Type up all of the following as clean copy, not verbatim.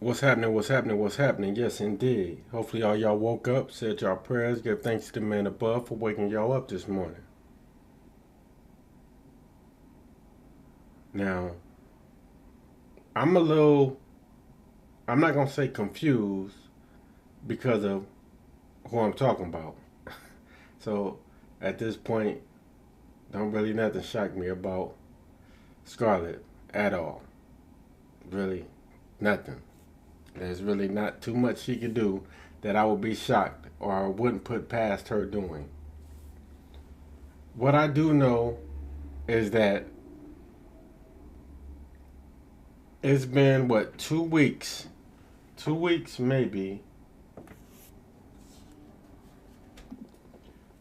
What's happening? What's happening? What's happening? Yes, indeed. Hopefully, all y'all woke up, said y'all prayers, give thanks to the man above for waking y'all up this morning. Now, I'm a little, I'm not going to say confused because of who I'm talking about. So, at this point, don't really nothing shock me about Scarlett at all. Really, nothing. There's really not too much she could do that I would be shocked or I wouldn't put past her doing. What I do know is that it's been what 2 weeks, 2 weeks maybe.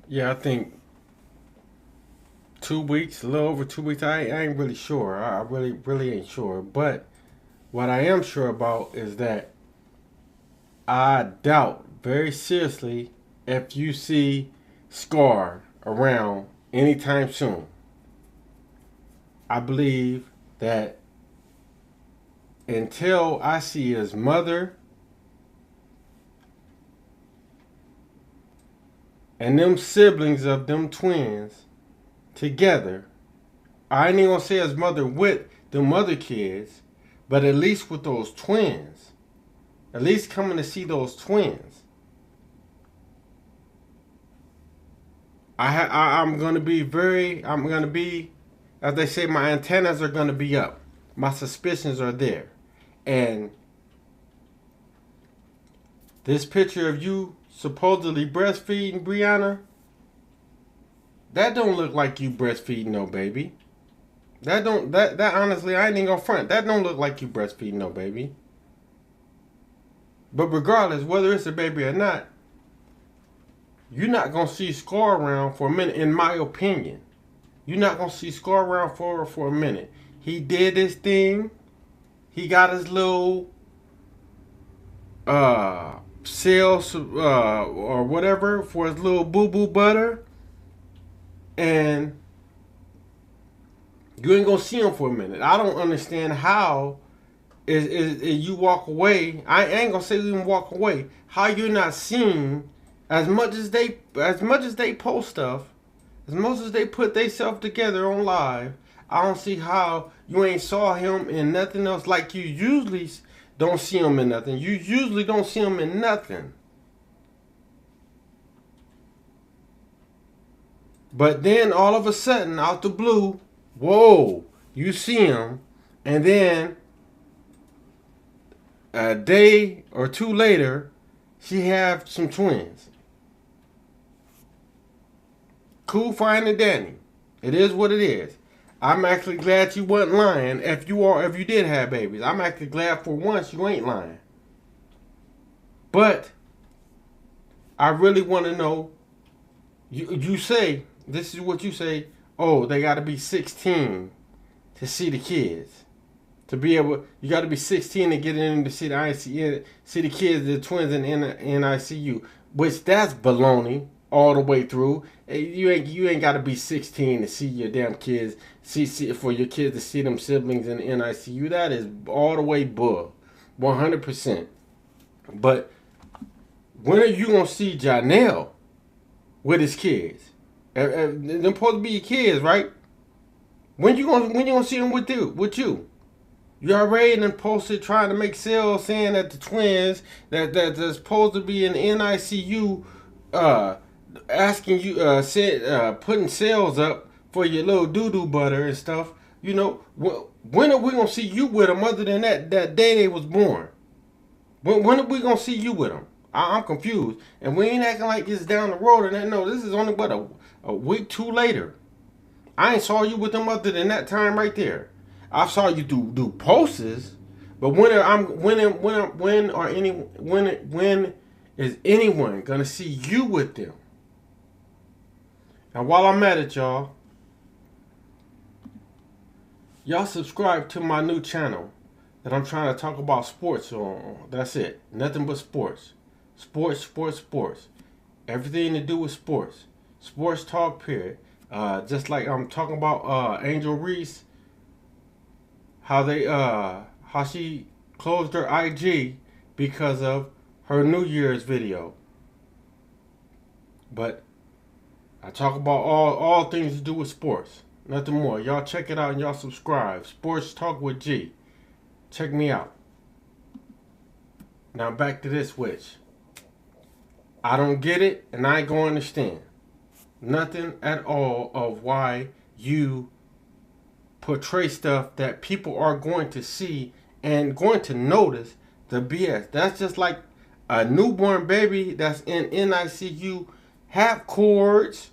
Yeah, I think 2 weeks, a little over 2 weeks. I ain't really sure. I really ain't sure. But what I am sure about is that I doubt very seriously if you see Scar around anytime soon. I believe that until I see his mother and them siblings of them twins together, I ain't even gonna say his mother with the mother kids, but at least with those twins. At least coming to see those twins. I'm gonna be as they say, my antennas are gonna be up. My suspicions are there. And this picture of you supposedly breastfeeding Brianna, that don't look like you breastfeeding no baby. That honestly, I ain't even gonna front. That don't look like you breastfeeding no baby. But regardless, whether it's a baby or not, you're not gonna see Scar around for a minute, in my opinion. You're not gonna see Scar around for a minute. He did his thing. He got his little sales or whatever for his little boo boo butter, and you ain't gonna see him for a minute. I don't understand how is you walk away. I ain't gonna say even walk away. How you're not seeing as much as they post stuff, as much as they put themselves together on live. I don't see how you ain't saw him in nothing else like you usually don't see him in nothing. You usually don't see him in nothing. But then all of a sudden, out the blue, whoa, you see him, and then a day or two later, she have some twins. Cool, fine, and dandy. It is what it is. I'm actually glad you wasn't lying. If you did have babies, I'm actually glad for once you ain't lying. But I really want to know. You say this is what you say. Oh, they got to be 16 to see the kids. To be able, you got to be 16 to get in to see the ICU, see the kids, the twins in ICU. Which that's baloney all the way through. You ain't got to be 16 to see your damn kids. See for your kids to see them siblings in the NICU. That is all the way bull, 100%. But when are you gonna see Johnell with his kids? They're supposed to be your kids, right? When you gonna see them with you? You already done posted trying to make sales saying that the twins that's supposed to be in the NICU asking you putting sales up for your little doo doo butter and stuff. You know, when are we gonna see you with them other than that day they was born? When are we gonna see you with them? I'm confused, and we ain't acting like it's down the road. And that no, this is only what a week two later. I ain't saw you with them other than that time right there. I saw you do posts, but when is anyone gonna see you with them? And while I'm at it, y'all subscribe to my new channel that I'm trying to talk about sports on. That's it. Nothing but sports. Sports, sports, sports. Everything to do with sports. Sports talk, period. Just like I'm talking about Angel Reese, how she closed her IG because of her New Year's video. But I talk about all things to do with sports. Nothing more. Y'all check it out and y'all subscribe. Sports Talk with G. Check me out. Now back to this switch. I don't get it, and I ain't gonna understand nothing at all of why you portray stuff that people are going to see and going to notice the BS. That's just like a newborn baby that's in NICU, have cords.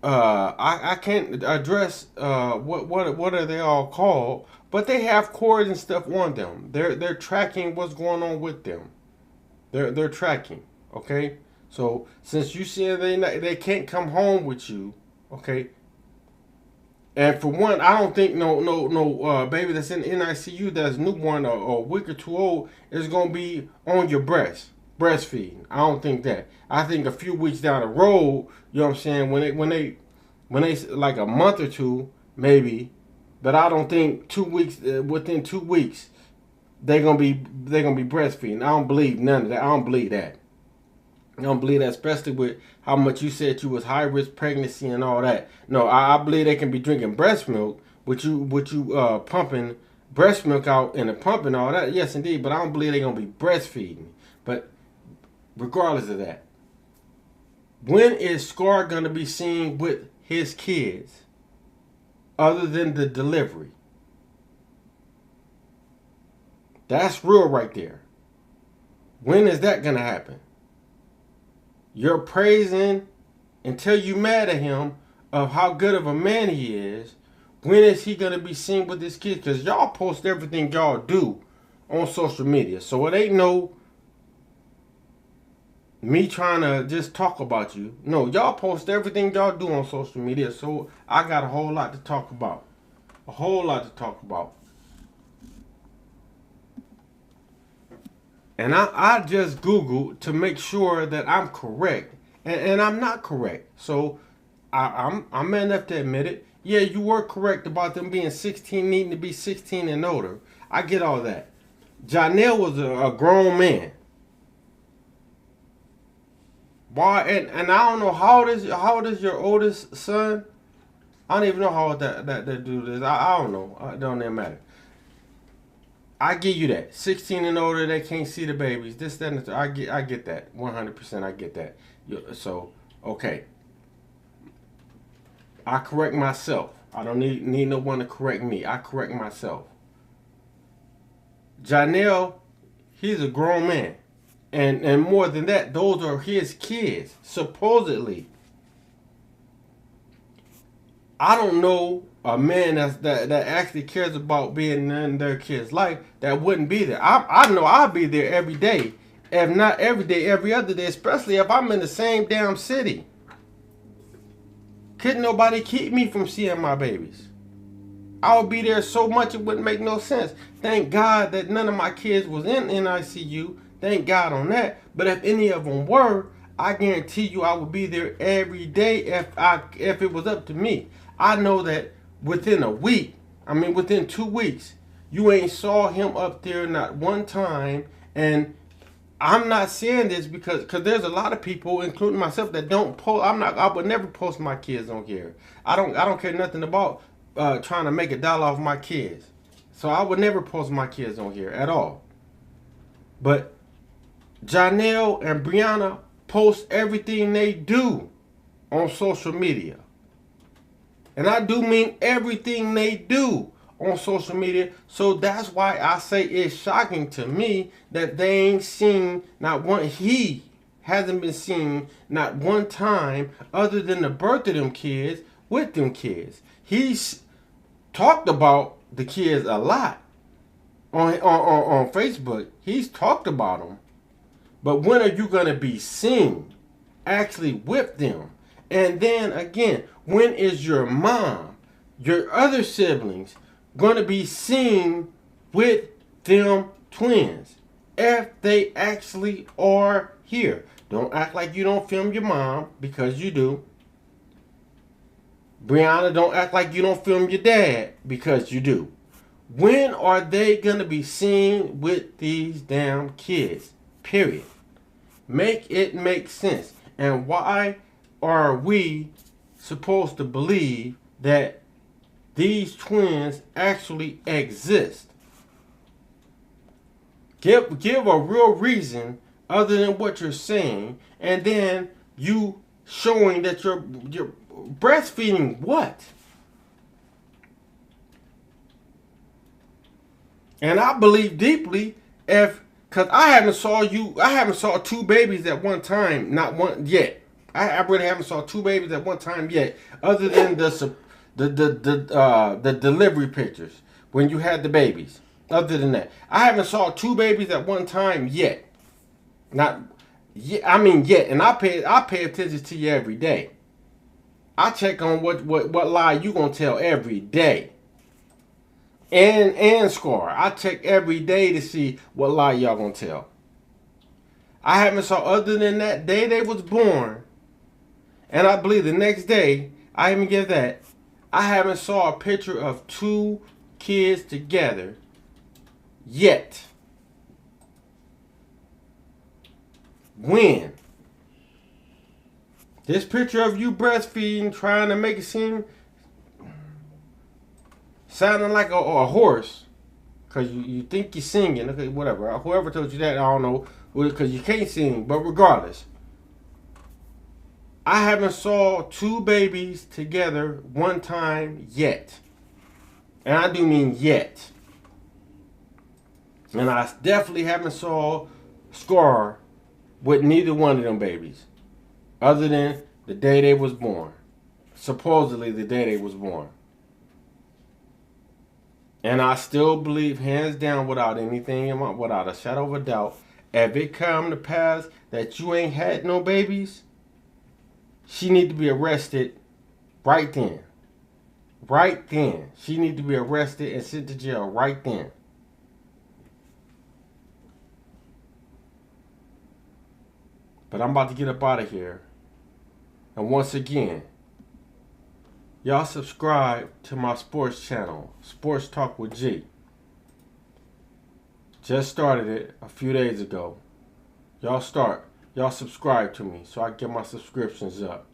I can't address what are they all called, but they have cords and stuff on them. They're tracking what's going on with them. They're tracking. Okay, so since you said they can't come home with you, okay. And for one, I don't think no baby that's in NICU that's newborn or a week or two old is gonna be on your breastfeeding. I don't think that. I think a few weeks down the road, you know what I'm saying, when they like a month or two maybe, but I don't think 2 weeks within 2 weeks they're gonna be breastfeeding. I don't believe none of that. I don't believe that. I don't believe that, especially with how much you said you was high risk pregnancy and all that. No, I believe they can be drinking breast milk, with you pumping breast milk out in the pump and all that. Yes, indeed, but I don't believe they're gonna be breastfeeding. But regardless of that, when is Scar gonna be seen with his kids, other than the delivery? That's real right there. When is that gonna happen? You're praising until you mad at him of how good of a man he is. When is he going to be seen with his kids? Because y'all post everything y'all do on social media. So it ain't no me trying to just talk about you. No, y'all post everything y'all do on social media. So I got a whole lot to talk about. A whole lot to talk about. And I just Googled to make sure that I'm correct. And I'm not correct. So I'm man enough to admit it. Yeah, you were correct about them being 16, needing to be 16 and older. I get all that. Johnell was a grown man. Why? And I don't know how old is your oldest son? I don't even know how old that dude is. I don't know. It don't even matter. I give you that. 16 and older, they can't see the babies. This, that, and the, I get that. 100%, I get that. So, okay. I correct myself. I don't need no one to correct me. I correct myself. Johnell, he's a grown man. And more than that, those are his kids, supposedly. I don't know a man that actually cares about being in their kid's life that wouldn't be there. I know I'll be there every day, if not every day, every other day, especially if I'm in the same damn city. Couldn't nobody keep me from seeing my babies. I would be there so much it wouldn't make no sense. Thank God that none of my kids was in NICU. Thank God on that. But if any of them were, I guarantee you I would be there every day if it was up to me. I know that within a week, within 2 weeks, you ain't saw him up there not one time. And I'm not saying this because there's a lot of people, including myself, that don't post. I would never post my kids on here. I don't care nothing about trying to make $1 off my kids. So I would never post my kids on here at all. But Johnell and Brianna post everything they do on social media. And I do mean everything they do on social media. So that's why I say it's shocking to me that they ain't seen not one. He hasn't been seen not one time other than the birth of them kids with them kids. He's talked about the kids a lot on Facebook. He's talked about them. But when are you going to be seen actually with them? And then again, when is your mom, your other siblings, going to be seen with them twins? If they actually are here. Don't act like you don't film your mom, because you do. Brianna, don't act like you don't film your dad, because you do. When are they gonna be seen with these damn kids? Period. Make it make sense. And why are we supposed to believe that these twins actually exist? Give a real reason other than what you're saying, and then you showing that you're breastfeeding what? And I believe deeply because I haven't saw two babies at one time, not one yet. I really haven't saw two babies at one time yet, other than the delivery pictures when you had the babies. Other than that, I haven't saw two babies at one time yet. Not yet. I mean yet, and I pay attention to you every day. I check on what lie you gonna tell every day. And Scar. I check every day to see what lie y'all gonna tell. I haven't saw other than that day they was born, and I believe the next day I even get that. I haven't saw a picture of two kids together yet. When? This picture of you breastfeeding, trying to make it seem sounding like a horse, because you think you're singing. Okay, whatever. Whoever told you that, I don't know, because you can't sing. But regardless, I haven't saw two babies together one time yet. And I do mean yet. And I definitely haven't saw Scar with neither one of them babies. Other than the day they was born. Supposedly the day they was born. And I still believe, hands down, without a shadow of a doubt, if it come to pass that you ain't had no babies, she need to be arrested right then. Right then. She need to be arrested and sent to jail right then. But I'm about to get up out of here. And once again, y'all subscribe to my sports channel, Sports Talk with G. Just started it a few days ago. Y'all subscribe to me so I get my subscriptions up.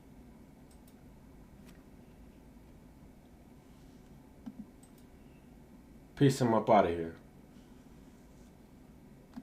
Peace, I'm up out of here.